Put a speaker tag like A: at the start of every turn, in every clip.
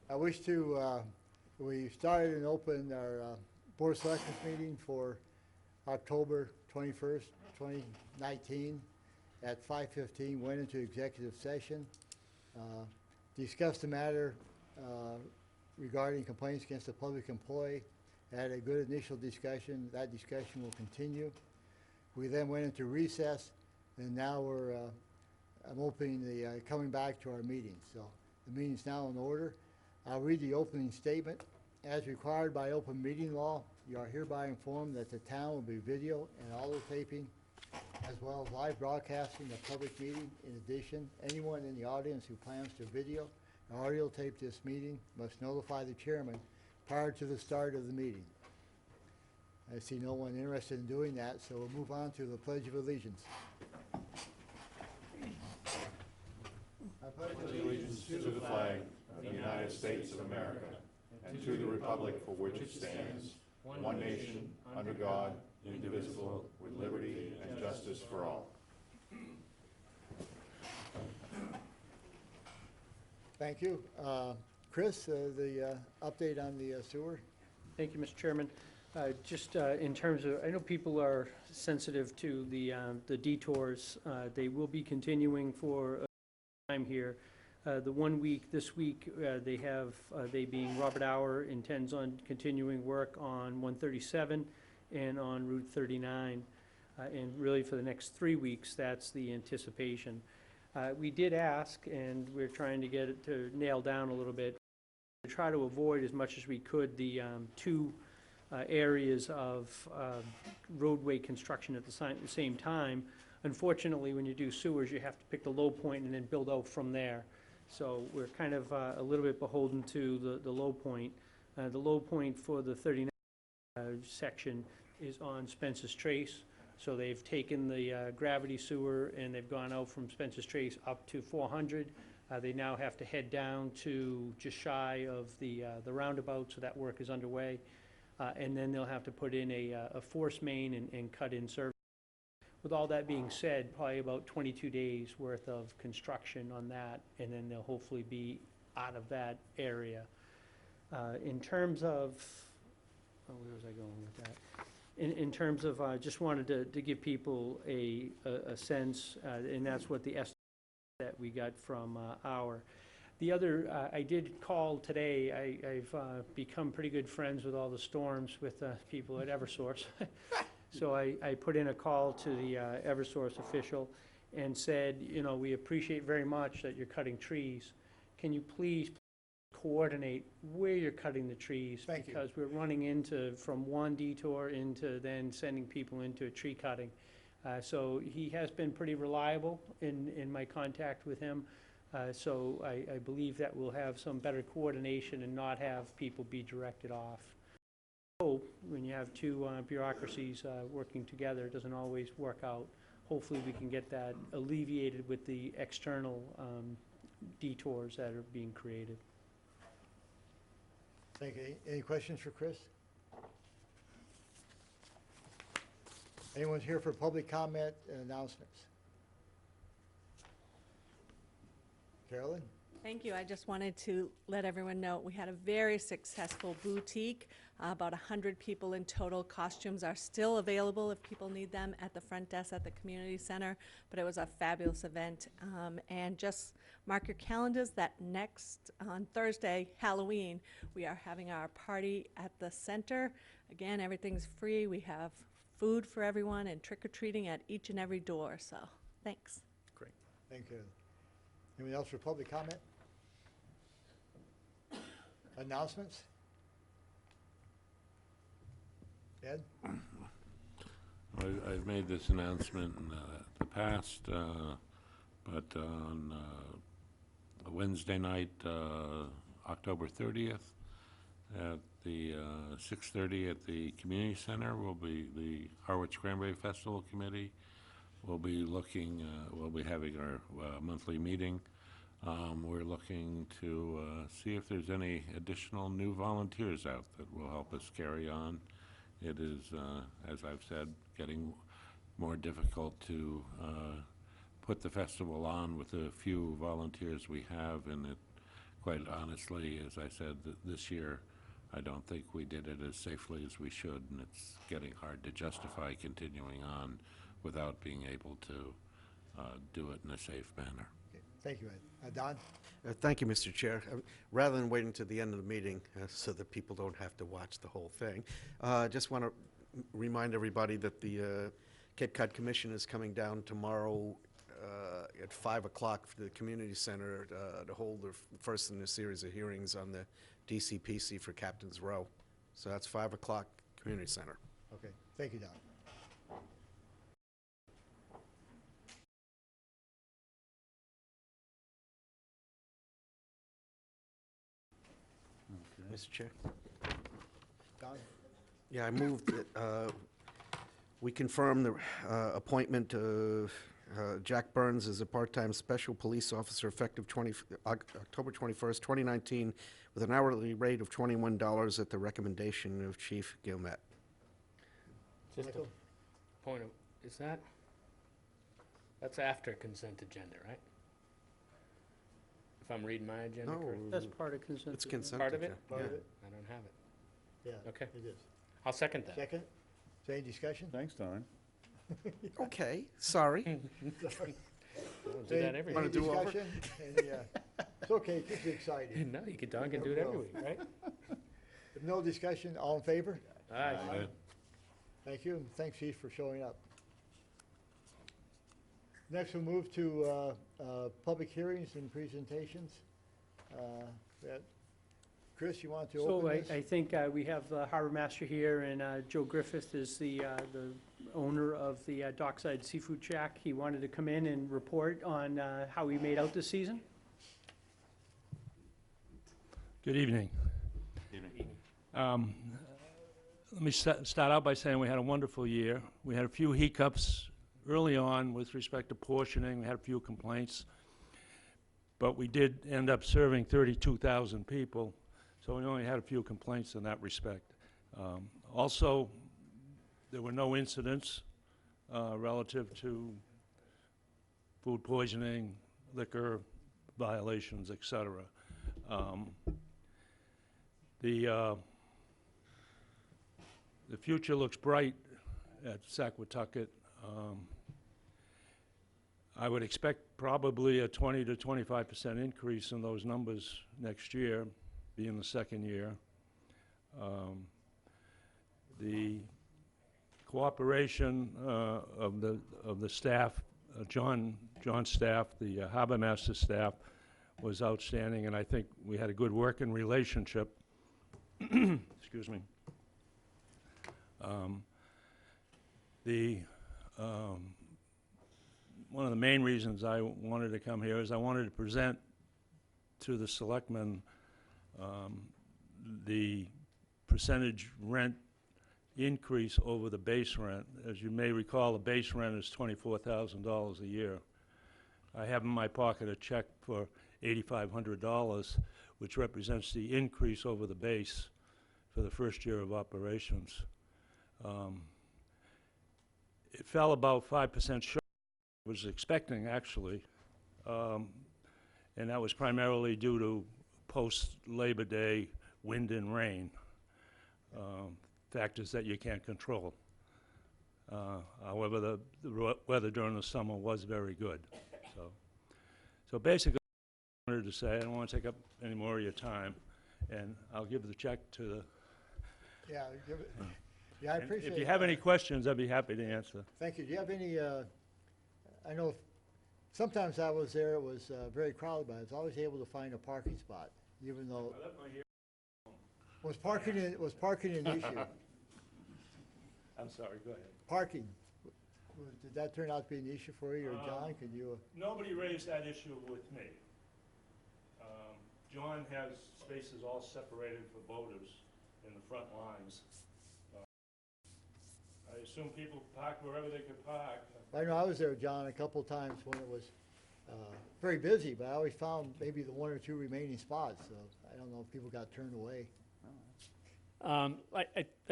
A: I wish to, we started and opened our Board of Selectmen meeting for October 21st, 2019 at 5:15, went into executive session, discussed the matter regarding complaints against a public employee, had a good initial discussion. That discussion will continue. We then went into recess, and now I'm opening coming back to our meeting. So the meeting's now in order. I'll read the opening statement. As required by open meeting law, you are hereby informed that the town will be video and audio taping as well as live broadcasting the public meeting. In addition, anyone in the audience who plans to video or audio tape this meeting must notify the chairman prior to the start of the meeting. I see no one interested in doing that, so we'll move on to the Pledge of Allegiance.
B: I pledge allegiance to the flag of the United States of America and to the republic for which it stands, one nation, under God, indivisible, with liberty and justice for all.
A: Thank you. Chris, the update on the sewer?
C: Thank you, Mr. Chairman. Just in terms of, I know people are sensitive to the detours. They will be continuing for a time here. The 1 week, this week, they being Robert Auer intends on continuing work on 137 and on Route 39. And really for the next 3 weeks, that's the anticipation. We did ask, and we're trying to get it to nail down a little bit, to try to avoid as much as we could the two areas of roadway construction at the same time. Unfortunately, when you do sewers, you have to pick the low point and then build out from there. So we're kind of a little bit beholden to the low point. The low point for the 39 section is on Spencer's Trace. So they've taken the gravity sewer and they've gone out from Spencer's Trace up to 400. They now have to head down to just shy of the roundabout, so that work is underway. And then they'll have to put in a force main and cut in service. With all that being said, probably about 22 days worth of construction on that, and then they'll hopefully be out of that area. In terms of, where was I going with that? In terms of, just wanted to give people a sense, and that's what the estimate that we got from our. The other, I did call today. I've become pretty good friends with all the storms with people at Eversource. So I put in a call to the Eversource official and said, you know, we appreciate very much that you're cutting trees. Can you please coordinate where you're cutting the trees?
A: Thank you.
C: Because we're running into from one detour into then sending people into a tree cutting. So he has been pretty reliable in my contact with him. So I believe that we'll have some better coordination and not have people be directed off. So when you have two bureaucracies working together, it doesn't always work out. Hopefully we can get that alleviated with the external detours that are being created.
A: Thank you. Any questions for Chris? Anyone's here for public comment and announcements? Carolyn?
D: Thank you. I just wanted to let everyone know we had a very successful boutique. About 100 people in total. Costumes are still available if people need them at the front desk at the community center. But it was a fabulous event. And just mark your calendars that on Thursday, Halloween, we are having our party at the center. Again, everything's free. We have food for everyone and trick-or-treating at each and every door. So thanks.
A: Great. Thank you. Anyone else for public comment? Announcements? Ed?
E: I've made this announcement in the past, but on Wednesday night, October 30th, at the 6:30 at the community center, will be the Harwich Cranberry Festival Committee. We'll be having our monthly meeting. We're looking to see if there's any additional new volunteers out that will help us carry on. It is, as I've said, getting more difficult to put the festival on with the few volunteers we have, and it quite honestly, as I said, this year, I don't think we did it as safely as we should, and it's getting hard to justify continuing on without being able to do it in a safe manner.
A: Okay, thank you, Ed. Don?
F: Thank you, Mr. Chair. Rather than waiting to the end of the meeting so that people don't have to watch the whole thing, just want to remind everybody that the Cape Cod Commission is coming down tomorrow at 5 o'clock for the community center to hold the first in a series of hearings on the DCPC for Captain's Row. So that's 5 o'clock, community center.
A: Okay, thank you, Don.
F: Mr. Chair?
A: Don?
F: Yeah, I moved that we confirm the appointment of Jack Burns as a part-time special police officer effective October 21st, 2019, with an hourly rate of $21 at the recommendation of Chief Gilmet.
G: Just a
A: Michael?
G: point of, that's after consent agenda, right? If I'm reading my agenda
F: No,
G: correctly?
C: That's part of consent.
F: it's
C: agenda.
F: consent.
G: Part of it?
F: agenda.
A: Part of
F: Yeah.
A: it?
G: I don't have it.
A: Yeah.
G: Okay.
A: It is.
G: I'll second that.
A: Second? Is there any discussion?
B: Thanks, Don.
F: Okay, sorry.
G: We'll do that every
F: Wanna
G: week.
F: do over?
A: Discussion? Any, it's okay, keep you excited.
G: No, you can, Don can do it every week, right?
A: If no discussion, all in favor?
G: Aye.
A: Thank you, and thanks, Chief, for showing up. Next, we'll move to public hearings and presentations. Chris, you want to
C: So
A: open this?
C: I think we have the harbor master here, and Joe Griffith is the owner of the Dockside Seafood Shack. He wanted to come in and report on how he made out this season.
H: Good evening. Let me start out by saying we had a wonderful year. We had a few hiccups early on with respect to portioning. We had a few complaints. But we did end up serving 32,000 people, so we only had a few complaints in that respect. Also, there were no incidents relative to food poisoning, liquor violations, et cetera. The future looks bright at Saquatucket. I would expect probably a 20 to 25% increase in those numbers next year, being the second year. The cooperation of the staff, John's staff, the harbor master staff, was outstanding, and I think we had a good working relationship. Excuse me. One of the main reasons I wanted to come here is I wanted to present to the selectmen the percentage rent increase over the base rent. As you may recall, the base rent is $24,000 a year. I have in my pocket a check for $8,500, which represents the increase over the base for the first year of operations. It fell about 5% short. I was expecting, actually, and that was primarily due to post-Labor Day wind and rain, factors that you can't control. However, the weather during the summer was very good. So basically, what I wanted to say, I don't want to take up any more of your time, and I'll give the check to the...
A: Yeah, give it, yeah, I
H: and
A: appreciate it.
H: if you have any questions, I'd be happy to answer.
A: Thank you. Do you have any, I know sometimes I was there, it was very crowded, but I was always able to find a parking spot, even though,
H: I left my hair.
A: was parking an issue?
H: I'm sorry, go ahead.
A: Parking, did that turn out to be an issue for you, or John, can you?
H: Nobody raised that issue with me. John has spaces all separated for voters in the front lines. I assume people park wherever they could park.
A: I know I was there, John, a couple of times when it was very busy, but I always found maybe the one or two remaining spots, so I don't know if people got turned away.
I: I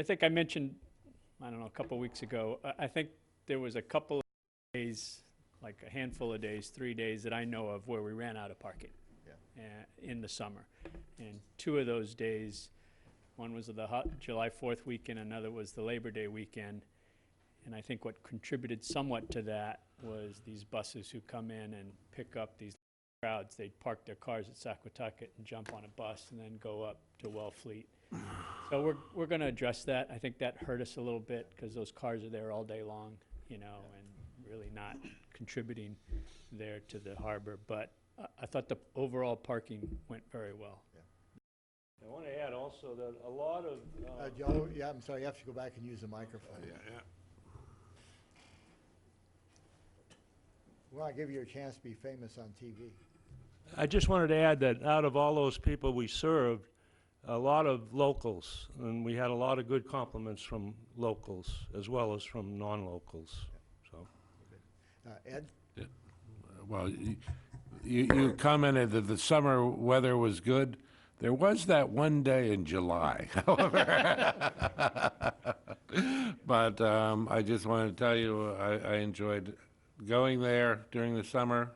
I: think I mentioned, I don't know, a couple weeks ago, I think there was a couple of days, like a handful of days, 3 days that I know of where we ran out of parking.
A: Yeah.
I: in the summer. And 2 of those days, one was the July 4th weekend, another was the Labor Day weekend. And I think what contributed somewhat to that was these buses who come in and pick up these crowds. They'd park their cars at Saquatucket and jump on a bus and then go up to Wellfleet. So we're going to address that. I think that hurt us a little bit because those cars are there all day long, you know, and really not contributing there to the harbor. But I thought the overall parking went very well.
H: I want to add also that a lot of,
A: Joe, yeah, I'm sorry, you have to go back and use the microphone. We want to give you a chance to be famous on TV.
H: I just wanted to add that out of all those people we served, a lot of locals, and we had a lot of good compliments from locals as well as from non-locals, so.
A: Ed?
E: Well, you commented that the summer weather was good. There was that one day in July, however. But I just want to tell you, I enjoyed going there during the summer.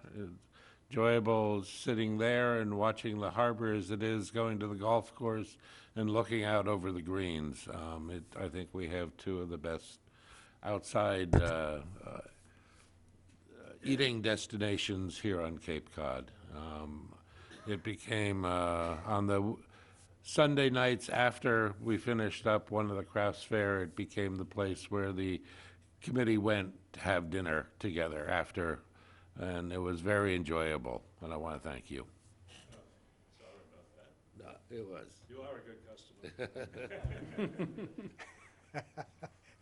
E: Enjoyable sitting there and watching the harbor as it is, going to the golf course and looking out over the greens. I think we have 2 of the best outside eating destinations here on Cape Cod. It became, on the Sunday nights after we finished up one of the crafts fair, it became the place where the committee went to have dinner together after, and it was very enjoyable, and I want to thank you.
H: Sorry about that.
E: No, it was.
H: You are a good customer.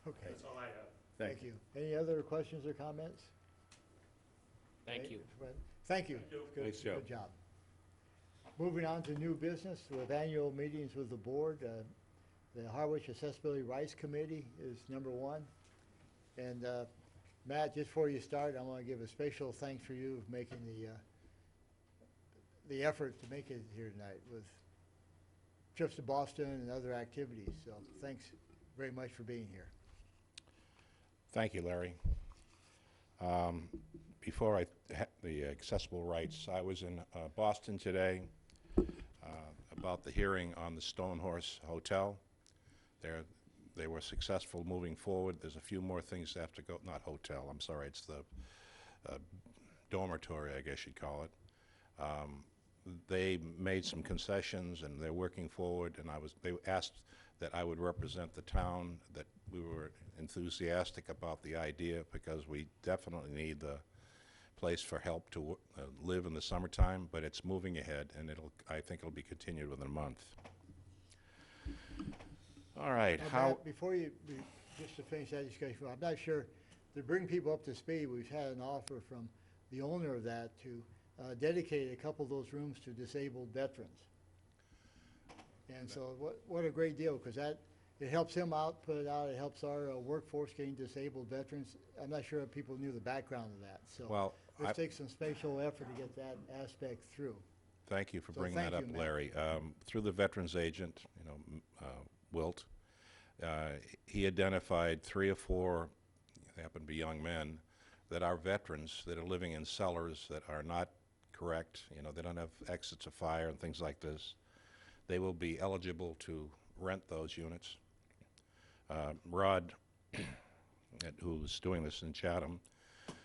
A: Okay,
H: That's all I have.
A: thank you. Any other questions or comments?
G: Thank you.
A: Thank you. Good-
E: Thanks, Joe.
A: Good job. Moving on to new business with annual meetings with the board. The Harwich Accessibility Rights Committee is number 1. And Matt, just before you start, I want to give a special thanks for you of making the effort to make it here tonight with trips to Boston and other activities. So thanks very much for being here.
B: Thank you, Larry. Before the accessible rights, I was in Boston today about the hearing on the Stone Horse Hotel. They were successful moving forward. There's a few more things that have to go, not hotel, I'm sorry, it's the dormitory, I guess you'd call it. They made some concessions and they're working forward, and they asked that I would represent the town, that we were enthusiastic about the idea because we definitely need the place for help to live in the summertime, but it's moving ahead, and I think it'll be continued within a month. All right,
A: Matt, before just to finish that discussion, I'm not sure, to bring people up to speed, we've had an offer from the owner of that to dedicate a couple of those rooms to disabled veterans. And so what a great deal, because it helps him out, put it out, it helps our workforce getting disabled veterans. I'm not sure if people knew the background of that, so
B: well,
A: let's take some special effort to get that aspect through.
B: thank you for
A: So
B: bringing
A: thank
B: that up,
A: you, Matt.
B: Larry. Through the veterans agent, Wilt, he identified 3 or 4, they happen to be young men, that are veterans that are living in cellars that are not correct. They don't have exits of fire and things like this. They will be eligible to rent those units. Rod, who's doing this in Chatham,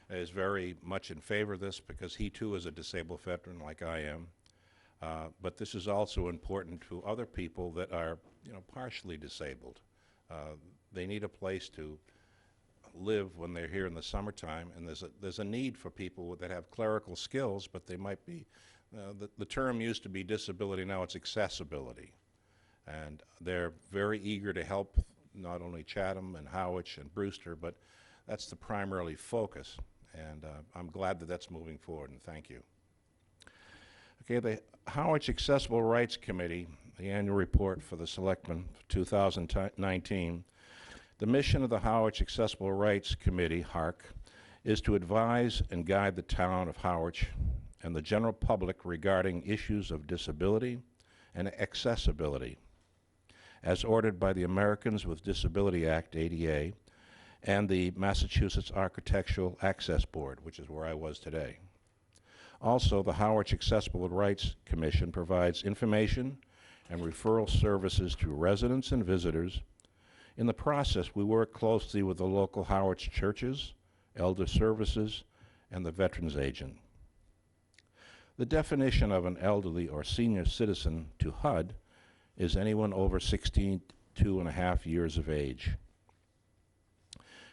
B: is very much in favor of this because he too is a disabled veteran like I am. But this is also important to other people that are, partially disabled. They need a place to live when they're here in the summertime, and there's a need for people that have clerical skills, but they might be, the term used to be disability, now it's accessibility. And they're very eager to help not only Chatham and Harwich and Brewster, but that's the primarily focus. And I'm glad that that's moving forward, and thank you. Okay, the Harwich Accessible Rights Committee, the annual report for the Selectmen for 2019. The mission of the Harwich Accessible Rights Committee, HARC, is to advise and guide the town of Harwich and the general public regarding issues of disability and accessibility, as ordered by the Americans with Disability Act, ADA, and the Massachusetts Architectural Access Board, which is where I was today.
E: Also, the Harwich Accessible Rights Commission provides information and referral services to residents and visitors. In the process, we work closely with the local Harwich churches, elder services, and the Veterans Agent. The definition of an elderly or senior citizen to HUD is anyone over 62 and a half years of age.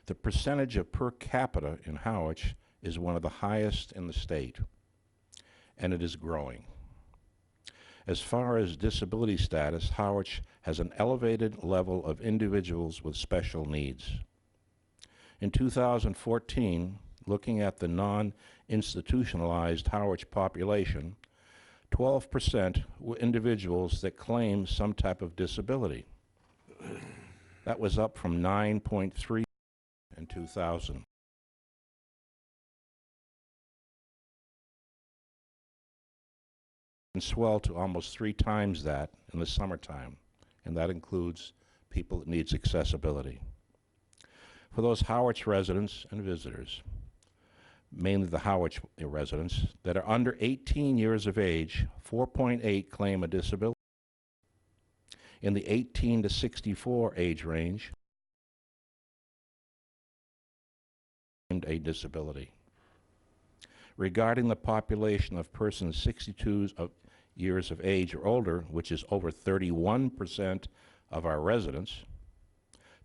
E: The percentage of per capita in Harwich is one of the highest in the state, and it is growing. As far as disability status, Harwich has an elevated level of individuals with special needs. In 2014, looking at the non-institutionalized Harwich population, 12% were individuals that claimed some type of disability. That was up from 9.3 in 2000. And swell to almost 3 times that in the summertime, and that includes people that needs accessibility. For those Harwich residents and visitors, mainly the Harwich residents, that are under 18 years of age, 4.8 claim a disability. In the 18 to 64 age range, claimed a disability. Regarding the population of persons 62 years of age or older, which is over 31% of our residents,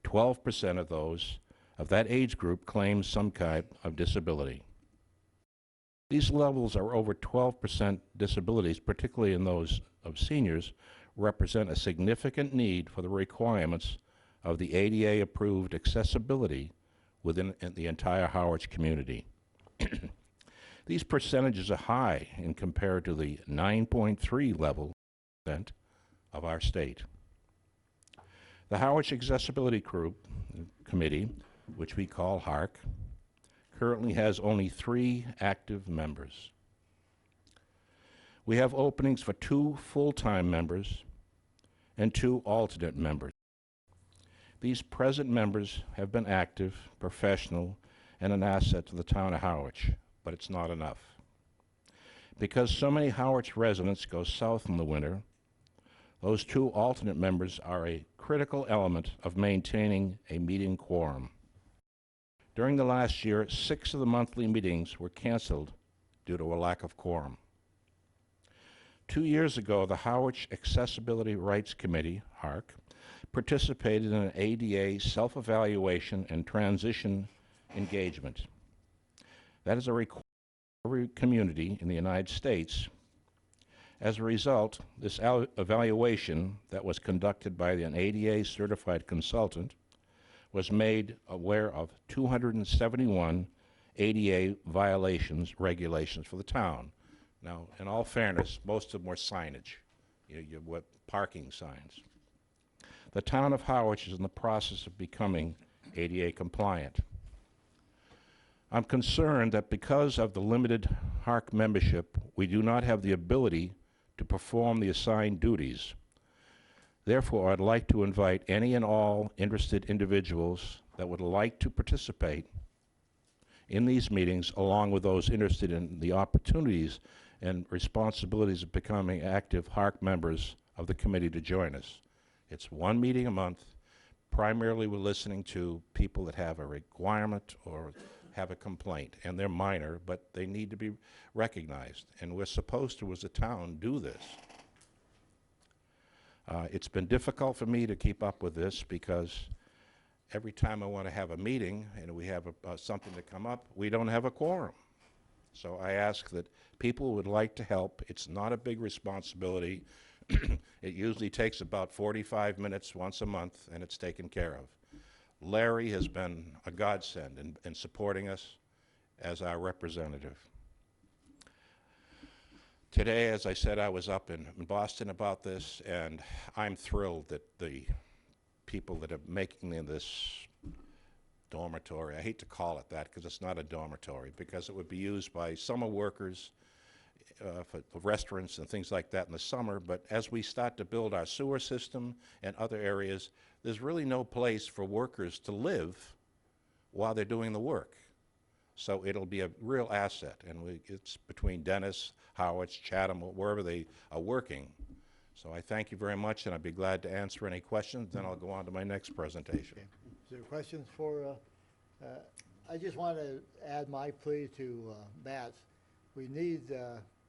E: 12% of those of that age group claim some kind of disability. These levels are over 12% disabilities, particularly in those of seniors, represent a significant need for the requirements of the ADA-approved accessibility within the entire Harwich community. These percentages are high in compared to the 9.3 level of our state. The Harwich Accessibility Committee, which we call HARC, currently has only 3 active members. We have openings for 2 full-time members and 2 alternate members. These present members have been active, professional, and an asset to the town of Harwich, but it's not enough. Because so many Harwich residents go south in the winter, those 2 alternate members are a critical element of maintaining a meeting quorum. During the last year, 6 of the monthly meetings were canceled due to a lack of quorum. 2 years ago, the Harwich Accessibility Rights Committee, HARC, participated in an ADA self-evaluation and transition engagement. That is a requirement for every community in the United States. As a result, this evaluation that was conducted by an ADA certified consultant was made aware of 271 ADA regulations for the town. Now, in all fairness, most of them were signage, what parking signs. The town of Harwich is in the process of becoming ADA compliant. I'm concerned that because of the limited HARC membership, we do not have the ability to perform the assigned duties. Therefore, I'd like to invite any and all interested individuals that would like to participate in these meetings, along with those interested in the opportunities and responsibilities of becoming active HARC members of the committee, to join us. It's 1 meeting a month. Primarily, we're listening to people that have a requirement or have a complaint, and they're minor, but they need to be recognized. And we're supposed to, as a town, do this. It's been difficult for me to keep up with this because every time I want to have a meeting and we have something to come up, we don't have a quorum. So I ask that people who would like to help. It's not a big responsibility. It usually takes about 45 minutes once a month, and it's taken care of. Larry has been a godsend in supporting us as our representative. Today, as I said, I was up in Boston about this, and I'm thrilled that the people that are making this dormitory, I hate to call it that because it's not a dormitory, because it would be used by summer workers for restaurants and things like that in the summer, but as we start to build our sewer system and other areas, there's really no place for workers to live while they're doing the work.
B: So it'll be a real asset, and it's between Dennis, Harwich, Chatham, wherever they are working. So I thank you very much, and I'd be glad to answer any questions. Then I'll go on to my next presentation.
A: Okay. Is there questions for, I just want to add my plea to Matt's. We need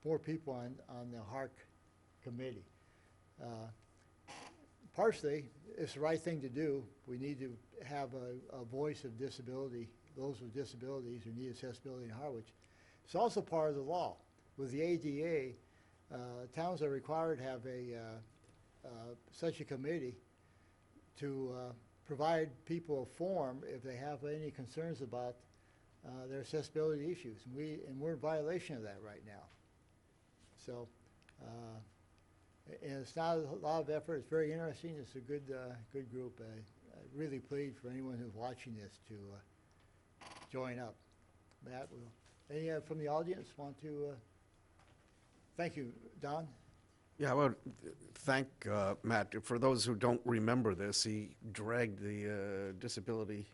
A: more people on the HARC committee. Partially, it's the right thing to do. We need to have a voice of disability, those with disabilities who need accessibility in Harwich. It's also part of the law. With the ADA, towns are required to have such a committee to provide people a form if they have any concerns about their accessibility issues. And we're in violation of that right now. So, and it's not a lot of effort. It's very interesting. It's a good group. I really plead for anyone who's watching this to join up. Matt, any from the audience want to? Thank you, Don.
F: Yeah, I want to thank Matt. For those who don't remember this, he dragged the Disability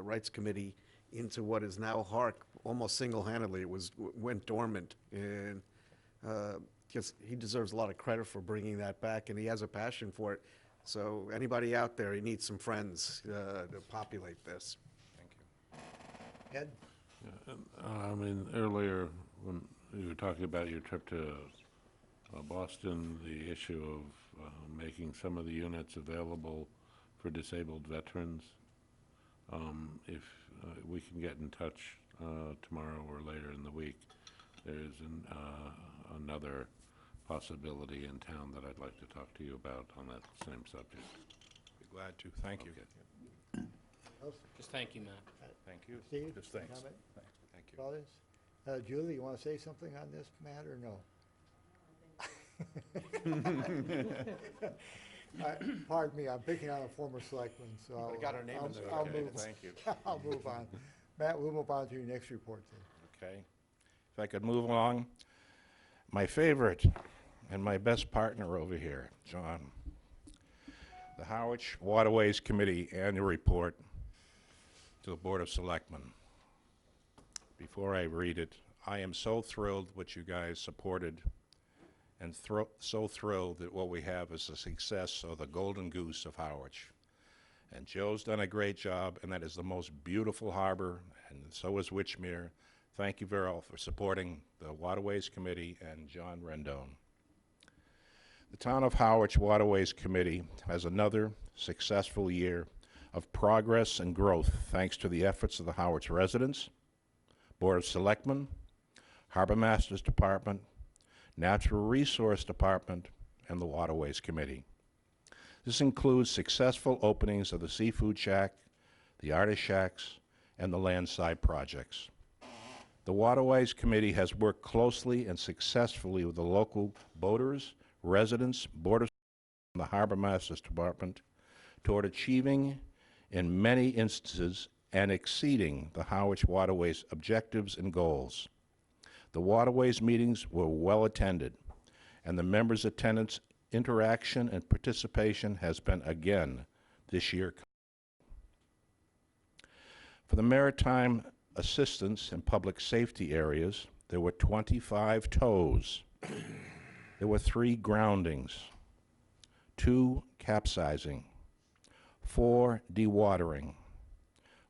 F: Rights Committee into what is now HARC almost single-handedly. It went dormant, and he deserves a lot of credit for bringing that back, and he has a passion for it. So anybody out there, he needs some friends to populate this.
B: Thank you.
A: Ed?
E: I mean, earlier when you were talking about your trip to Boston, the issue of making some of the units available for disabled veterans, if we can get in touch tomorrow or later in the week, there's another possibility in town that I'd like to talk to you about on that same subject.
B: Be glad to. Thank you.
E: Okay.
G: Just thank you, Matt.
B: Thank you.
A: Steve?
B: Just thanks.
A: Comment?
B: Thank you.
A: Colleagues? Julie, you want to say something on this matter or no? Pardon me, I'm picking on a former selectman, so.
F: I got her name in there.
A: I'll
B: Okay,
A: move.
B: thank you.
A: I'll move on. Matt, we'll move on to your next report then.
B: Okay. If I could move along. My favorite and my best partner over here, John. The Harwich Waterways Committee Annual Report to the Board of Selectmen. Before I read it, I am so thrilled what you guys supported and so thrilled that what we have is a success of the golden goose of Harwich. And Joe's done a great job, and that is the most beautiful harbor, and so is Witchmere. Thank you very much for supporting the Waterways Committee and John Rendon. The Town of Harwich Waterways Committee has another successful year of progress and growth thanks to the efforts of the Harwich residents, Board of Selectmen, Harbor Masters Department, Natural Resource Department, and the Waterways Committee. This includes successful openings of the Seafood Shack, the Artist Shacks, and the Landside projects. The Waterways Committee has worked closely and successfully with the local boaters, residents, Board of Selectmen, and the Harbor Masters Department toward achieving, in many instances, and exceeding the Harwich Waterways objectives and goals. The Waterways meetings were well attended, and the members' attendance, interaction, and participation has been again this year. For the maritime assistance and public safety areas, there were 25 tows. There were 3 groundings, 2 capsizing, 4 dewatering,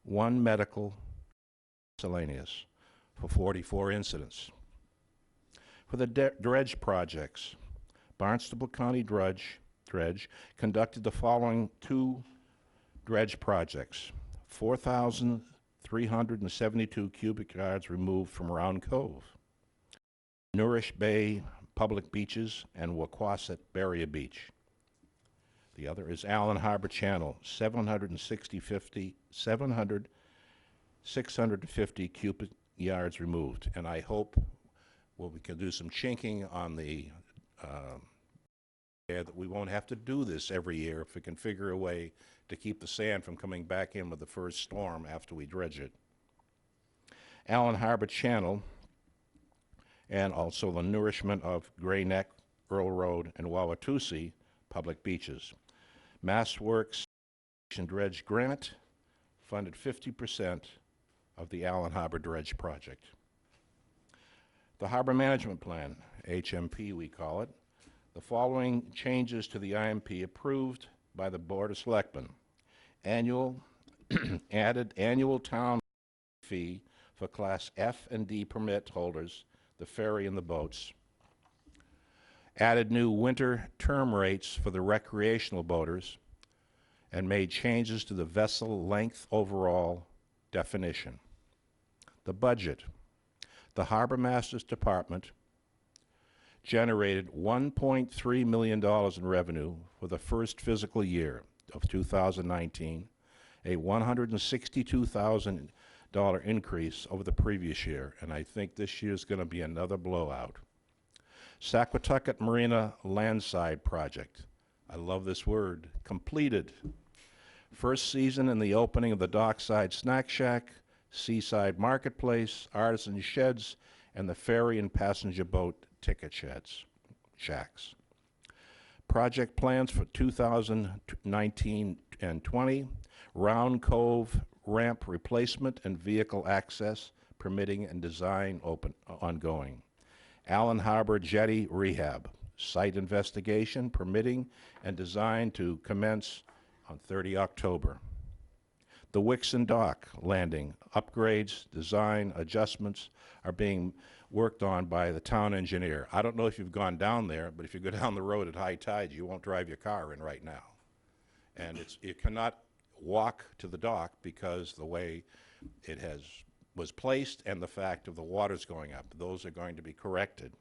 B: 1 medical, miscellaneous, for 44 incidents. For the dredge projects, Barnstable County Dredge conducted the following 2 dredge projects: 4,372 cubic yards removed from Round Cove, Nourish Bay Public Beaches, and Wauquasit Barrier Beach. The other is Allen Harbor Channel, 650 cubic yards removed. And I hope we can do some chinking on the that we won't have to do this every year if we can figure a way to keep the sand from coming back in with the first storm after we dredge it. Allen Harbor Channel, and also the nourishment of Gray Neck, Earl Road, and Wauwatosi public beaches. Mass Works and Dredge Grant funded 50% of the Allen Harbor Dredge Project. The Harbor Management Plan, HMP we call it, the following changes to the IMP approved by the Board of Selectmen. Added annual town fee for Class F and D permit holders, the ferry and the boats. Added new winter term rates for the recreational boaters, and made changes to the vessel length overall definition. The budget. The Harbor Masters Department generated $1.3 million in revenue for the first fiscal year of 2019, a $162,000 increase over the previous year, and I think this year's going to be another blowout. Saquatucket Marina Landside Project. I love this word. Completed. First season in the opening of the Dockside Snack Shack, Seaside Marketplace, Artisan Sheds, and the ferry and passenger boat ticket shacks. Project plans for 2019 and 20, Round Cove ramp replacement and vehicle access, permitting and design ongoing. Allen Harbor Jetty rehab, site investigation, permitting and design to commence on 30 October. The Wixon Dock landing, upgrades, design, adjustments are being worked on by the town engineer. I don't know if you've gone down there, but if you go down the road at high tide, you won't drive your car in right now. And you cannot walk to the dock because the way it was placed and the fact of the water's going up. Those are going to be corrected.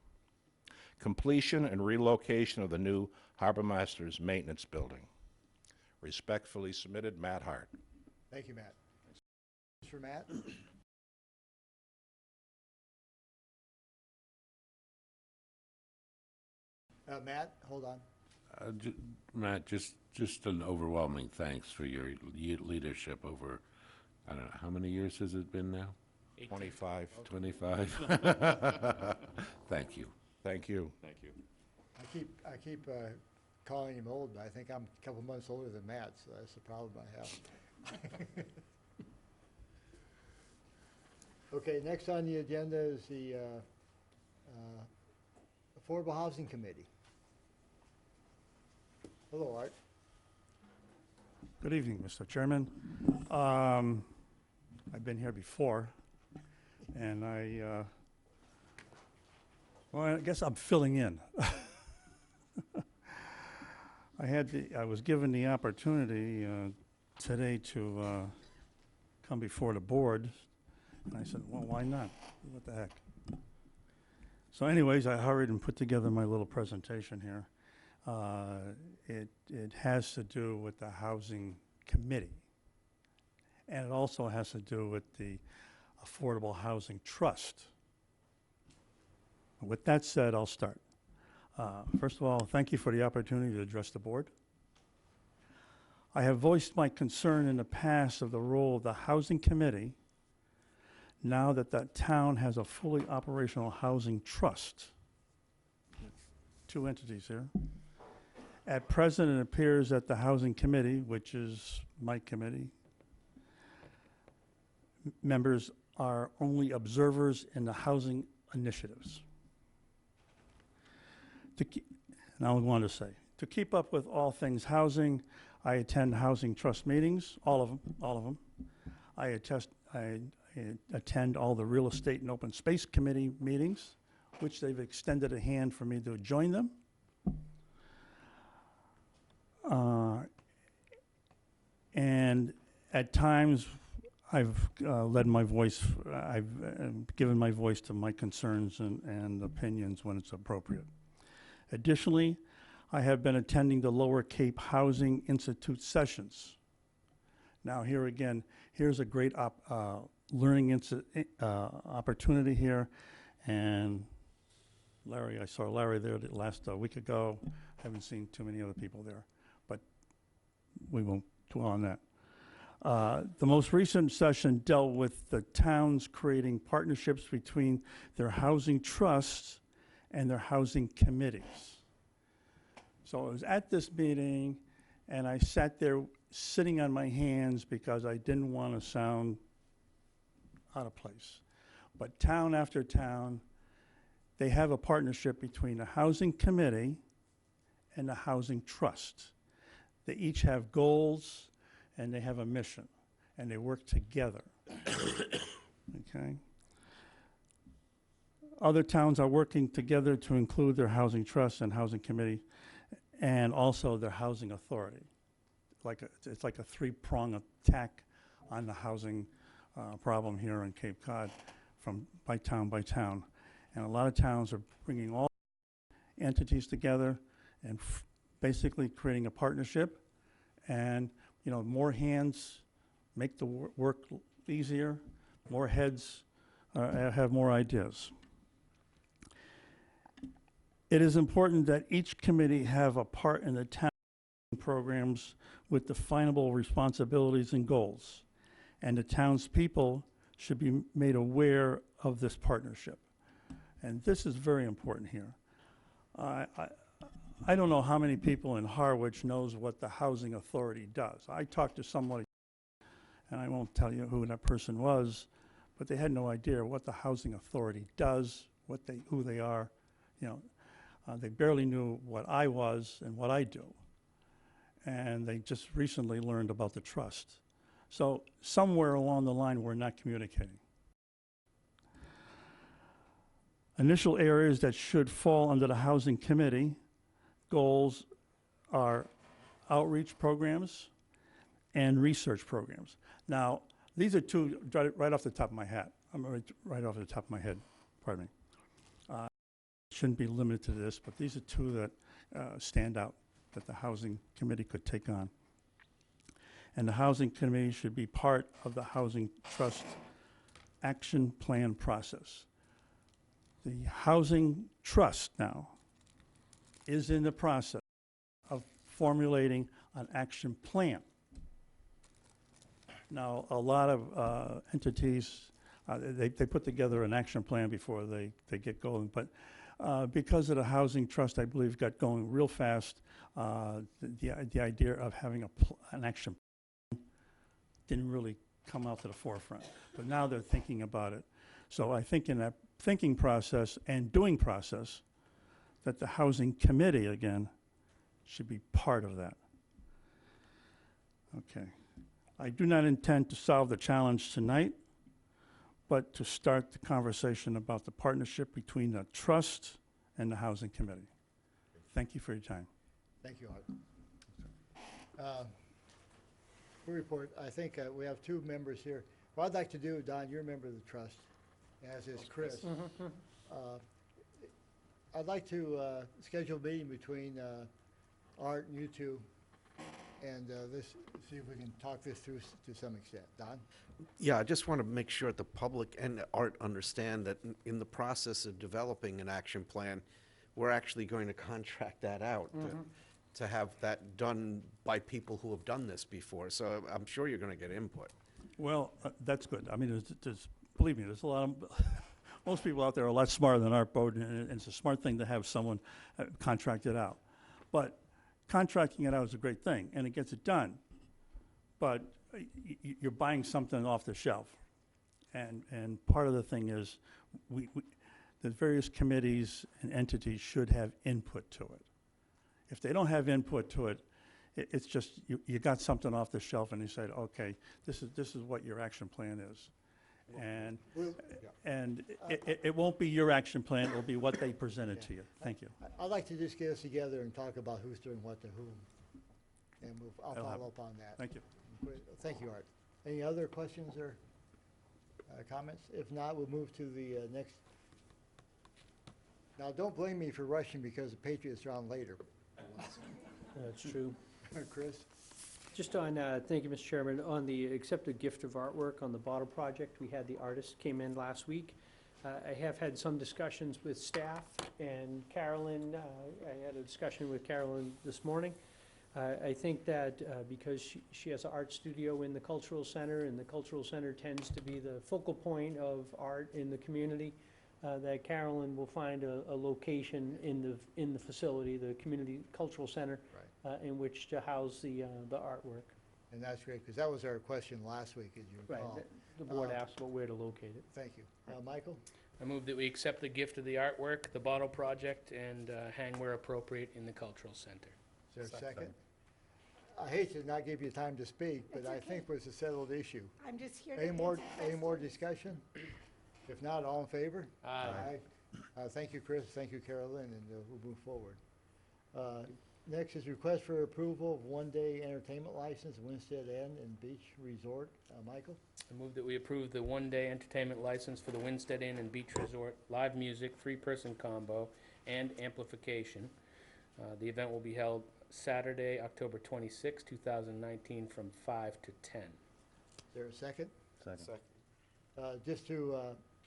B: Completion and relocation of the new Harbor Masters Maintenance Building. Respectfully submitted, Matt Hart.
A: Thank you, Matt. Mr. Matt? Matt, hold on.
E: Matt, just an overwhelming thanks for your leadership over, I don't know, how many years has it been now?
B: 25.
E: 25? Thank you.
B: Thank you.
E: Thank you.
A: I keep calling him old, but I think I'm a couple months older than Matt, so that's the problem I have. Okay, next on the agenda is the Affordable Housing Committee. Hello, Art.
J: Good evening, Mr. Chairman. I've been here before, and well, I guess I'm filling in. I was given the opportunity today to come before the board, and I said, well, why not? What the heck? So anyways, I hurried and put together my little presentation here. It has to do with the Housing Committee, and it also has to do with the Affordable Housing Trust. With that said, I'll start. First of all, thank you for the opportunity to address the board. I have voiced my concern in the past of the role of the Housing Committee now that the town has a fully operational housing trust. Two entities here. At present, it appears that the Housing Committee, which is my committee, members are only observers in the housing initiatives. Now I want to say, to keep up with all things housing, I attend housing trust meetings, all of them. I attend all the real estate and open space committee meetings, which they've extended a hand for me to join them. And at times, I've given my voice to my concerns and opinions when it's appropriate. Additionally, I have been attending the Lower Cape Housing Institute sessions. Now here again, here's a great learning opportunity here. And Larry, I saw Larry there last week ago. Haven't seen too many other people there, but we won't dwell on that. The most recent session dealt with the towns creating partnerships between their housing trusts and their housing committees. So I was at this meeting, and I sat there sitting on my hands because I didn't want to sound out of place. But town after town, they have a partnership between the housing committee and the housing trust. They each have goals and they have a mission, and they work together. Okay? Other towns are working together to include their housing trust and housing committee, and also their housing authority. It's like a three-prong attack on the housing problem here in Cape Cod, by town. And a lot of towns are bringing all entities together and basically creating a partnership. And, you know, more hands make the work easier, more heads have more ideas. It is important that each committee have a part in the town programs with definable responsibilities and goals. And the townspeople should be made aware of this partnership. And this is very important here. I don't know how many people in Harwich knows what the housing authority does. I talked to somebody, and I won't tell you who that person was, but they had no idea what the housing authority does, who they are. You know, they barely knew what I was and what I do. And they just recently learned about the trust. So somewhere along the line, we're not communicating. Initial areas that should fall under the housing committee goals are outreach programs and research programs. Now, these are two right off the top of my head. Right off the top of my head, pardon me. Shouldn't be limited to this, but these are two that stand out that the housing committee could take on. And the housing committee should be part of the housing trust action plan process. The housing trust now is in the process of formulating an action plan. Now, a lot of entities, they put together an action plan before they get going, but because of the housing trust, I believe, got going real fast, the idea of having an action plan didn't really come out to the forefront. But now they're thinking about it. So I think in that thinking process and doing process, that the housing committee, again, should be part of that. Okay. I do not intend to solve the challenge tonight, but to start the conversation about the partnership between the trust and the housing committee. Thank you for your time.
A: Thank you, Art. For report, I think we have two members here. What I'd like to do, Don, you're a member of the trust, as is Chris. I'd like to schedule a meeting between Art and you two, and see if we can talk this through to some extent. Don?
F: Yeah, I just want to make sure the public and Art understand that in the process of developing an action plan, we're actually going to contract that out to have that done by people who have done this before. So I'm sure you're going to get input.
J: Well, that's good. I mean, believe me, there's a lot of, most people out there are a lot smarter than Art Bowden, and it's a smart thing to have someone contract it out. But contracting it out is a great thing, and it gets it done. But you're buying something off the shelf. And part of the thing is the various committees and entities should have input to it. If they don't have input to it, it's just you got something off the shelf and you said, okay, this is what your action plan is. And it won't be your action plan, it'll be what they presented to you. Thank you.
A: I'd like to just get us together and talk about who's doing what to whom. And I'll follow up on that.
J: Thank you.
A: Thank you, Art. Any other questions or comments? If not, we'll move to the next. Now, don't blame me for rushing because the Patriots are on later.
C: That's true.
A: Chris?
C: Just on, thank you, Mr. Chairman, on the accepted gift of artwork on the bottle project, we had the artist came in last week. I have had some discussions with staff and Carolyn. I had a discussion with Carolyn this morning. I think that because she has an art studio in the Cultural Center, and the Cultural Center tends to be the focal point of art in the community, that Carolyn will find a location in the facility, the Community Cultural Center, in which to house the artwork.
A: And that's great, because that was our question last week, as you recall.
C: the board
A: Uh,
C: asked about where to locate it.
A: Thank you. Michael?
G: I move that we accept the gift of the artwork, the bottle project, and hang where appropriate in the cultural center.
A: Is there a second? I hate to not give you time to speak, but I think it was a settled issue.
K: I'm just here to
A: Any more,
K: answer
A: any more
K: questions.
A: discussion? If not, all in favor?
G: Aye.
A: Thank you, Chris, thank you, Carolyn, and we'll move forward. Next is request for approval of one-day entertainment license, Winstead Inn and Beach Resort. Michael?
G: I move that we approve the one-day entertainment license for the Winstead Inn and Beach Resort, live music, three-person combo, and amplification. The event will be held Saturday, October 26, 2019, from 5 to 10.
A: Is there a second?
B: Second.
A: Just to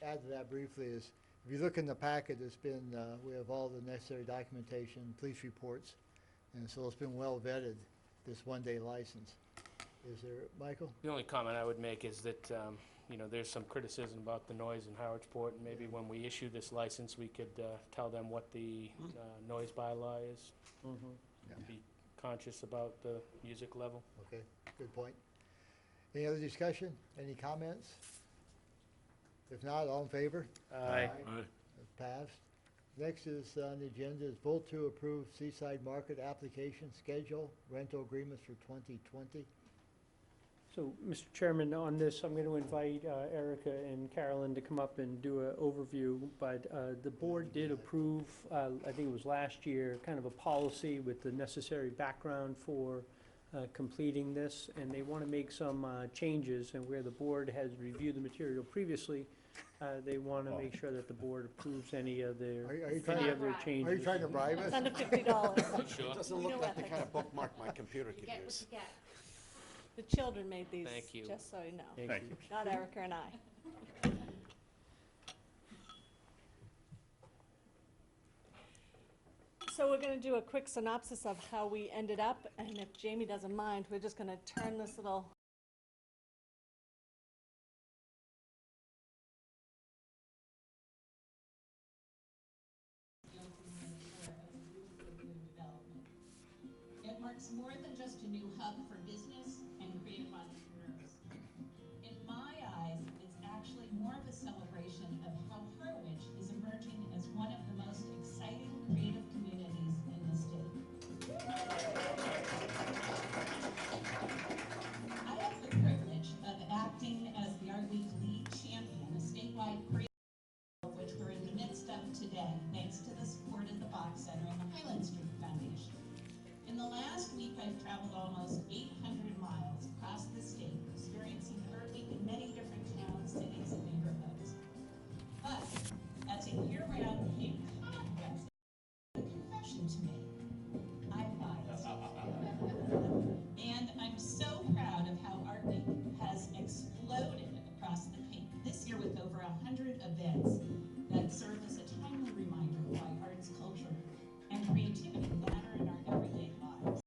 A: add to that briefly is, if you look in the packet, it's been, we have all the necessary documentation, police reports, and so it's been well vetted, this one-day license. Is there, Michael?
G: The only comment I would make is that, you know, there's some criticism about the noise in Harwichport, and maybe when we issue this license, we could tell them what the noise bylaw is.
A: Yeah.
G: Be conscious about the music level.
A: Okay, good point. Any other discussion? Any comments? If not, all in favor?
G: Aye.
A: Passed. Next is on the agenda is vote to approve Seaside Market application schedule, rental agreements for 2020.
C: So, Mr. Chairman, on this, I'm going to invite Erica and Carolyn to come up and do an overview, but the board did approve, I think it was last year, kind of a policy with the necessary background for completing this, and they want to make some changes, and where the board has reviewed the material previously, they want to make sure that the board approves any of their,
A: Are you trying
C: any
A: to,
C: of their changes.
A: are you trying to bribe us?
D: It's under $50.
G: Sure.
F: Doesn't
D: We
F: look
D: know
F: like the
D: ethics.
F: kind of bookmark my computer could
K: You get what
F: use.
K: you get.
D: The children made these,
G: Thank you.
D: just so you know.
C: Thank you.
D: Not Erica and I. So we're going to do a quick synopsis of how we ended up, and if Jamie doesn't mind, we're just going to turn this little
L: It marks more than just a new hub for business and creative entrepreneurs. In my eyes, it's actually more of a celebration of how Harwich is emerging as one of the most exciting creative communities in the state. I have the privilege of acting as the Art Week lead champion, a statewide creative of which we're in the midst of today, thanks to the support of the Bach Center and the Highland Street Foundation. In the last week, I've traveled almost 800 miles across the state, experiencing Art Week in many different towns, cities, and neighborhoods. But as a year-round Cape Cod resident, a confession to make. I lied. And I'm so proud of how Art Week has exploded across the Cape, this year with over 100 events that serve as a timely reminder why arts, culture, and creativity matter in our everyday lives.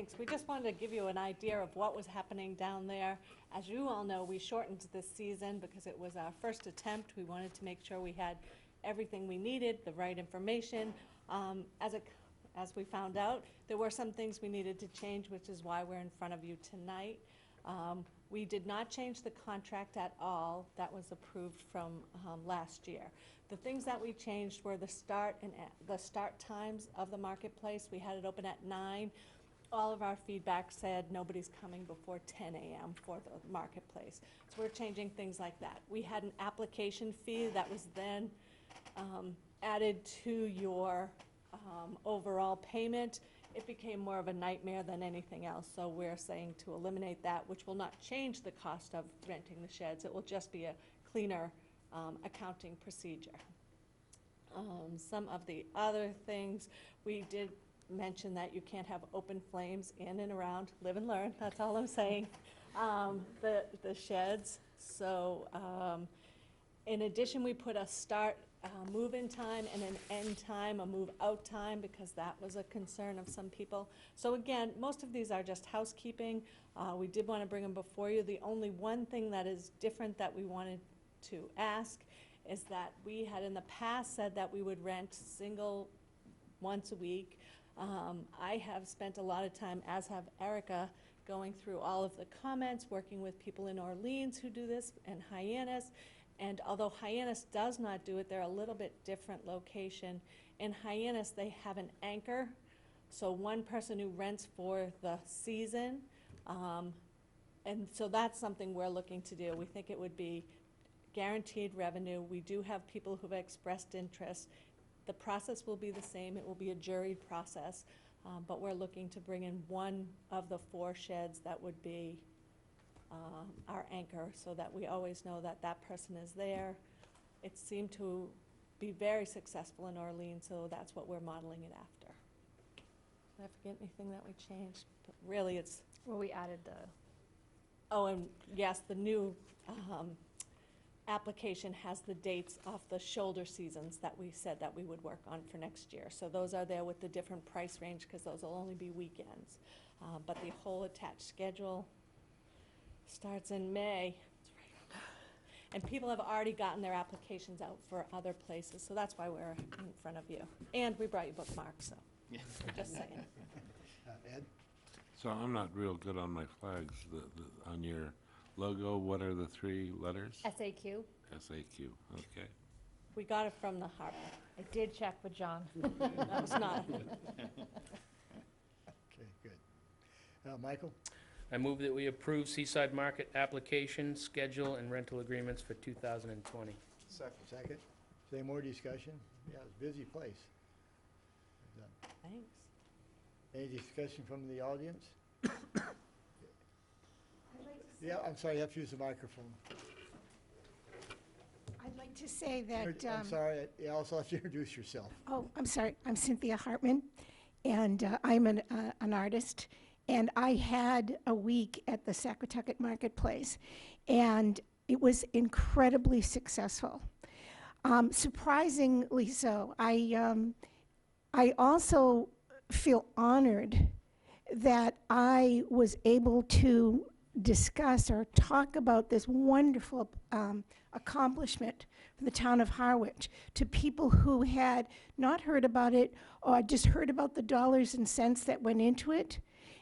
D: Thanks. We just wanted to give you an idea of what was happening down there. As you all know, we shortened this season because it was our first attempt. We wanted to make sure we had everything we needed, the right information. As we found out, there were some things we needed to change, which is why we're in front of you tonight. We did not change the contract at all. That was approved from last year. The things that we changed were the start times of the marketplace. We had it open at 9. All of our feedback said nobody's coming before 10 a.m. for the marketplace. So we're changing things like that. We had an application fee that was then added to your overall payment. It became more of a nightmare than anything else, so we're saying to eliminate that, which will not change the cost of renting the sheds. It will just be a cleaner accounting procedure. Some of the other things, we did mention that you can't have open flames in and around, live and learn, that's all I'm saying, the sheds. So in addition, we put a start move-in time and an end time, a move-out time, because that was a concern of some people. So again, most of these are just housekeeping. We did want to bring them before you. The only one thing that is different that we wanted to ask is that we had in the past said that we would rent single once a week. I have spent a lot of time, as have Erica, going through all of the comments, working with people in Orleans who do this, and Hyannis. And although Hyannis does not do it, they're a little bit different location. In Hyannis, they have an anchor, so one person who rents for the season. And so that's something we're looking to do. We think it would be guaranteed revenue. We do have people who've expressed interest. The process will be the same. It will be a juried process, but we're looking to bring in one of the 4 sheds that would be our anchor, so that we always know that that person is there. It seemed to be very successful in Orleans, so that's what we're modeling it after. Did I forget anything that we changed? But really, it's...
K: Well, we added the...
D: Oh, and yes, the new application has the dates of the shoulder seasons that we said that we would work on for next year. So those are there with the different price range, because those will only be weekends. But the whole attached schedule starts in May. And people have already gotten their applications out for other places, so that's why we're in front of you. And we brought you bookmarks, so just saying.
A: Ed?
E: So I'm not real good on my flags. On your logo, what are the 3 letters?
K: SAQ.
E: SAQ, okay.
D: We got it from the harbor.
K: I did check with John.
D: That was not.
A: Okay, good. Michael?
G: I move that we approve Seaside Market application, schedule, and rental agreements for 2020.
F: Second.
A: Second. Is there any more discussion? Yeah, it's a busy place.
D: Thanks.
A: Any discussion from the audience? Yeah, I'm sorry, you have to use the microphone.
M: I'd like to say that...
A: I'm sorry, you also have to introduce yourself.
M: Oh, I'm sorry. I'm Cynthia Hartman, and I'm an artist. And I had a week at the Saquatucket Marketplace, and it was incredibly successful. Surprisingly so. I also feel honored that I was able to discuss or talk about this wonderful accomplishment for the town of Harwich to people who had not heard about it or just heard about the dollars and cents that went into it,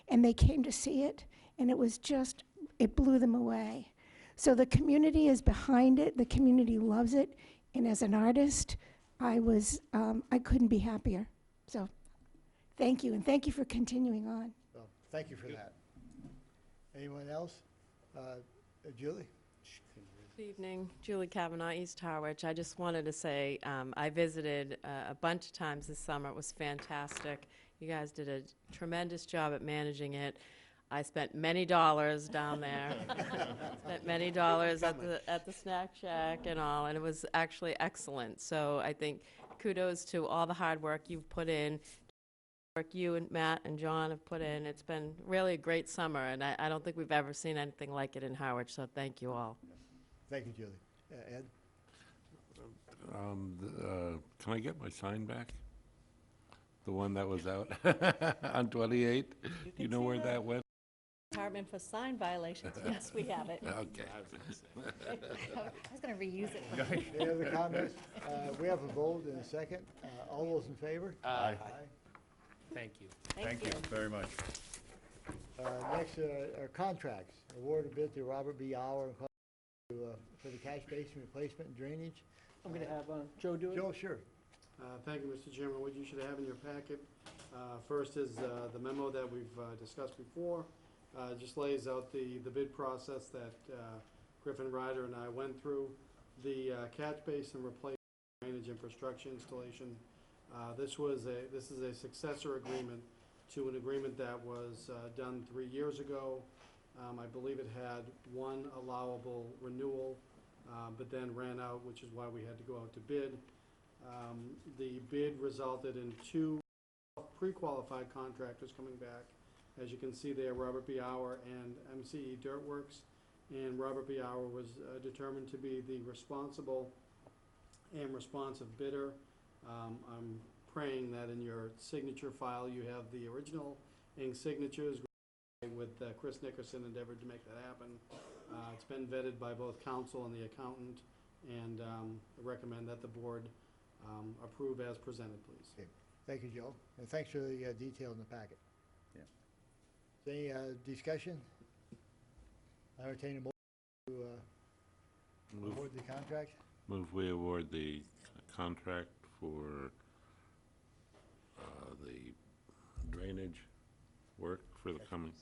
M: and they came to see it, and it was just, it blew them away. So the community is behind it, the community loves it, and as an artist, I couldn't be happier. So thank you, and thank you for continuing on.
A: Well, thank you for that. Anyone else? Julie?
N: Good evening, Julie Kavanaugh, East Harwich. I just wanted to say I visited a bunch of times this summer. It was fantastic. You guys did a tremendous job at managing it. I spent many dollars down there. Spent many dollars at the snack shack and all, and it was actually excellent. So I think kudos to all the hard work you've put in, work you and Matt and John have put in. It's been really a great summer, and I don't think we've ever seen anything like it in Harwich, so thank you all.
A: Thank you, Julie. Ed?
E: Can I get my sign back? The one that was out on 28? You know where that went?
D: Department for sign violations, yes, we have it.
E: Okay.
K: I was gonna reuse it. for-
A: Any other comments? We have a vote and a second. All those in favor?
G: Aye. Thank you.
B: Thank you very much.
A: Next, are contracts. Award a bid to Robert B. Hour and for the catch basin replacement and drainage.
C: I'm gonna have Joe do it.
A: Joe, sure.
O: Thank you, Mr. Chairman. What you should have in your packet, first is the memo that we've discussed before. Just lays out the bid process that Griffin Ryder and I went through. The catch basin replacement, drainage infrastructure installation. This is a successor agreement to an agreement that was done 3 years ago. I believe it had one allowable renewal, but then ran out, which is why we had to go out to bid. The bid resulted in 2 pre-qualified contractors coming back. As you can see there, Robert B. Hour and MCE Dirtworks. And Robert B. Hour was determined to be the responsible and responsive bidder. I'm praying that in your signature file you have the original ink signatures with Chris Nickerson endeavored to make that happen. It's been vetted by both council and the accountant, and I recommend that the board approve as presented, please.
A: Okay. Thank you, Joe, and thanks for the detail in the packet.
B: Yeah.
A: Any discussion? I entertain a motion to award the contract.
E: Move we award the contract for the drainage work for the coming,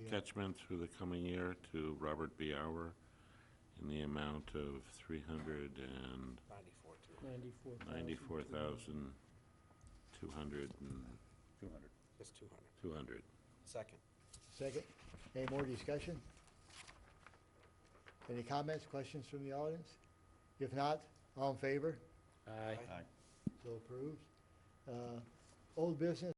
E: catchments for the coming year to Robert B. Hour in the amount of $394,200. 200.
F: Second.
A: Second. Any more discussion? Any comments, questions from the audience? If not, all in favor?
G: Aye.
A: So approved. Old business.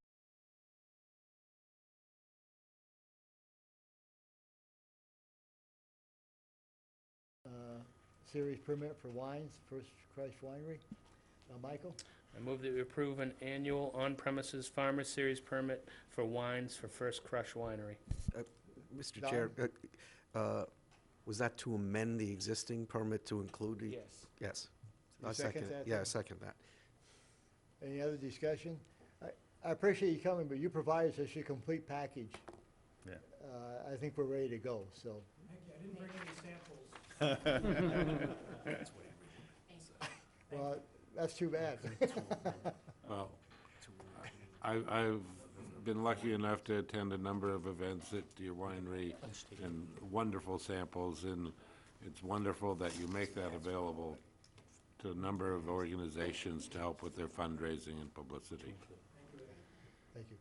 A: Series permit for wines, First Crush Winery. Michael?
G: I move that we approve an annual on-premises farmers series permit for wines for First Crush Winery.
F: Mr.
A: Don?
F: Chair, was that to amend the existing permit to include the?
G: Yes.
F: Yes.
A: You
F: I
A: second that,
F: Yeah,
A: then?
F: I second that.
A: Any other discussion? I appreciate you coming, but you provided us a complete package.
B: Yeah.
A: I think we're ready to go, so.
O: Thank you. I didn't bring any samples.
A: Well, that's too bad.
E: Well, I've been lucky enough to attend a number of events at your winery and wonderful samples, and it's wonderful that you make that available to a number of organizations to help with their fundraising and publicity.
A: Thank you.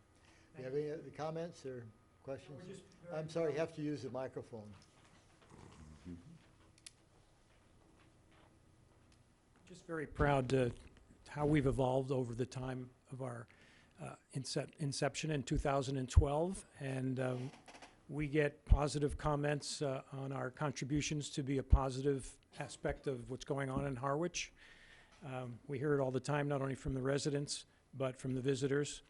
A: Do you have any other comments or questions? I'm sorry, you have to use the microphone.
P: Just very proud to how we've evolved over the time of our inception in 2012, and we get positive comments on our contributions to be a positive aspect of what's going on in Harwich. We hear it all the time, not only from the residents, but from the visitors,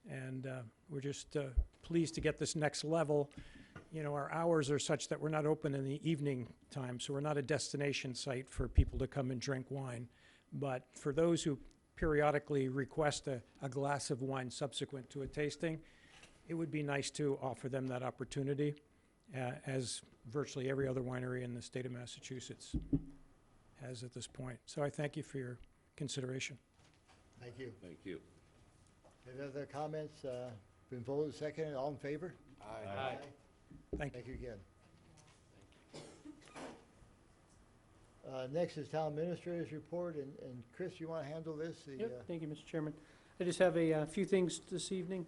P: and we're just pleased to get this next level. You know, our hours are such that we're not open in the evening time, so we're not a destination site for people to come and drink wine. But for those who periodically request a glass of wine subsequent to a tasting, it would be nice to offer them that opportunity, as virtually every other winery in the state of Massachusetts has at this point. So I thank you for your consideration.
A: Thank you.
E: Thank you.
A: Any other comments? Been voted second, all in favor?
G: Aye.
P: Thank you.
A: Thank you again. Next is Town Administrator's Report, and Chris, you want to handle this?
C: Yep, thank you, Mr. Chairman. I just have a few things this evening,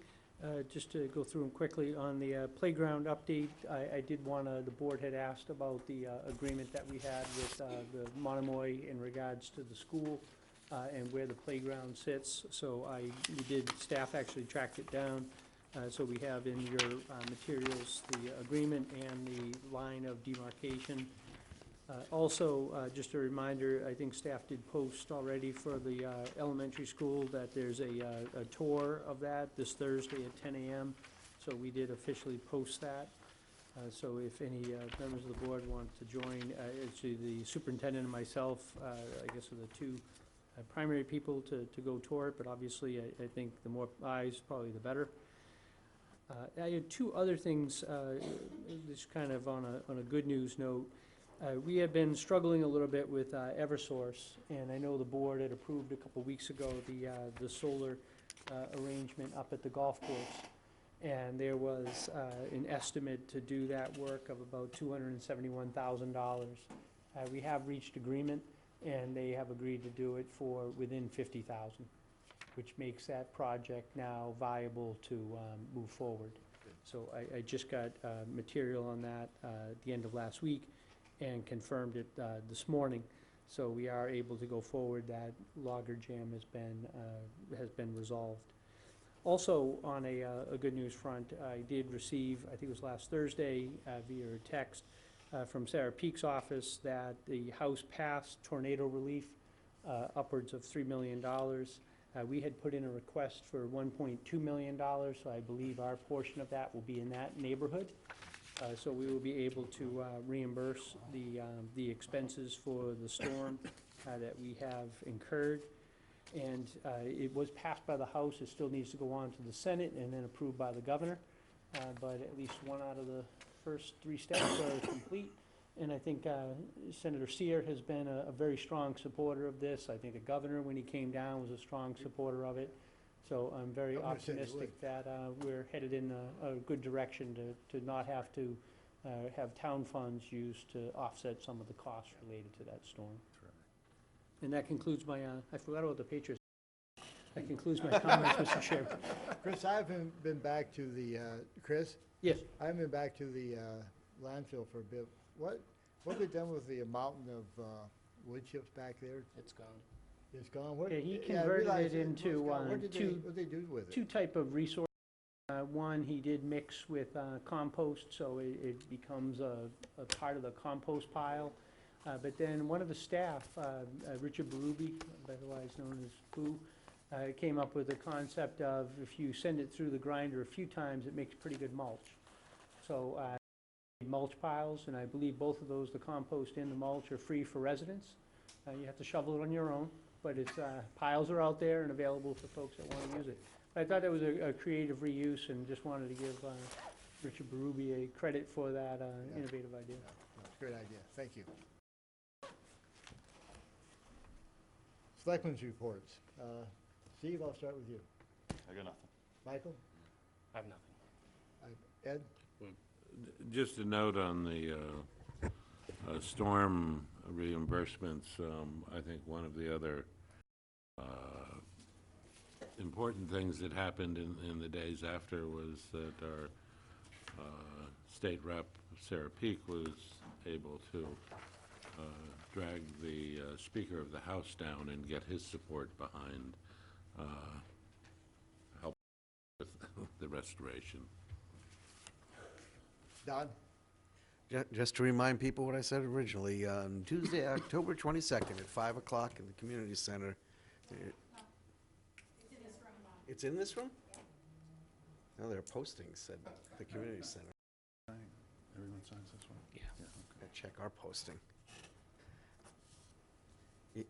C: just to go through them quickly. On the playground update, I did want to, the board had asked about the agreement that we had with the Monomoy in regards to the school and where the playground sits. So staff actually tracked it down. So we have in your materials the agreement and the line of demarcation. Also, just a reminder, I think staff did post already for the elementary school that there's a tour of that this Thursday at 10 a.m. So we did officially post that. So if any members of the board want to join, actually the superintendent and myself, I guess, are the two primary people to go tour it, but obviously I think the more eyes, probably the better. I had two other things, just kind of on a good news note. We have been struggling a little bit with Eversource, and I know the board had approved a couple weeks ago the solar arrangement up at the golf course. And there was an estimate to do that work of about $271,000. We have reached agreement, and they have agreed to do it for within $50,000, which makes that project now viable to move forward. So I just got material on that at the end of last week and confirmed it this morning. So we are able to go forward. That logger jam has been resolved. Also, on a good news front, I did receive, I think it was last Thursday, via text from Sarah Peak's office that the House passed tornado relief upwards of $3 million. We had put in a request for $1.2 million, so I believe our portion of that will be in that neighborhood. So we will be able to reimburse the expenses for the storm that we have incurred. And it was passed by the House. It still needs to go on to the Senate and then approved by the governor. But at least one out of the first three steps are complete. And I think Senator Sear has been a very strong supporter of this. I think the governor, when he came down, was a strong supporter of it. So I'm very optimistic that we're headed in a good direction to not have to have town funds used to offset some of the costs related to that storm. And that concludes my, I forgot about the Patriots. That concludes my comments, Mr. Chairman.
A: Chris, I haven't been back to the, Chris?
C: Yes.
A: I haven't been back to the landfill for a bit. What have they done with the mountain of wood chips back there?
G: It's gone.
A: It's gone? What-
C: Yeah, he
A: yeah, I
C: converted
A: realized
C: it into
A: What did
C: two
A: they do with it?
C: two type of resource. One, he did mix with compost, so it becomes a part of the compost pile. But then one of the staff, Richard Berube, otherwise known as Boo, came up with the concept of if you send it through the grinder a few times, it makes pretty good mulch. So mulch piles, and I believe both of those, the compost and the mulch, are free for residents. You have to shovel it on your own, but it's piles are out there and available for folks that want to use it. But I thought that was a creative reuse, and just wanted to give Richard Berube a credit for that innovative idea.
A: That's a great idea. Thank you. Selectmen's reports. Steve, I'll start with you.
B: I got nothing.
A: Michael?
G: I have nothing.
A: Ed?
E: Just a note on the storm reimbursements. I think one of the other important things that happened in the days after was that our state rep, Sarah Peak, was able to drag the Speaker of the House down and get his support behind help with the restoration.
A: Don?
F: Just to remind people what I said originally, on Tuesday, October 22nd at 5 o'clock in the community center. It's in this room? No, their postings said the community center.
B: Everyone signs this one?
G: Yeah.
F: Gotta check our posting.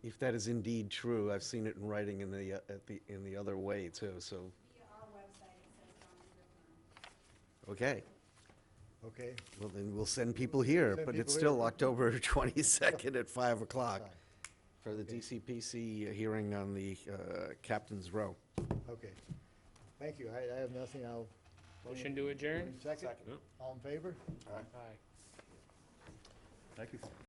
F: If that is indeed true, I've seen it in writing in the other way too. So.
K: Via our website, it says Don
F: Okay.
A: Okay.
F: Well, then we'll send people here,
A: Send
F: but it's
A: people
F: still
A: here.
F: October 22nd at 5 o'clock
A: Fine.
F: for the
A: Okay.
F: DCPC hearing on the Captain's Row.
A: Okay. Thank you. I have nothing. I'll.
G: Motion to adjourn?
A: Second? All in favor?
G: Aye.
B: Thank you.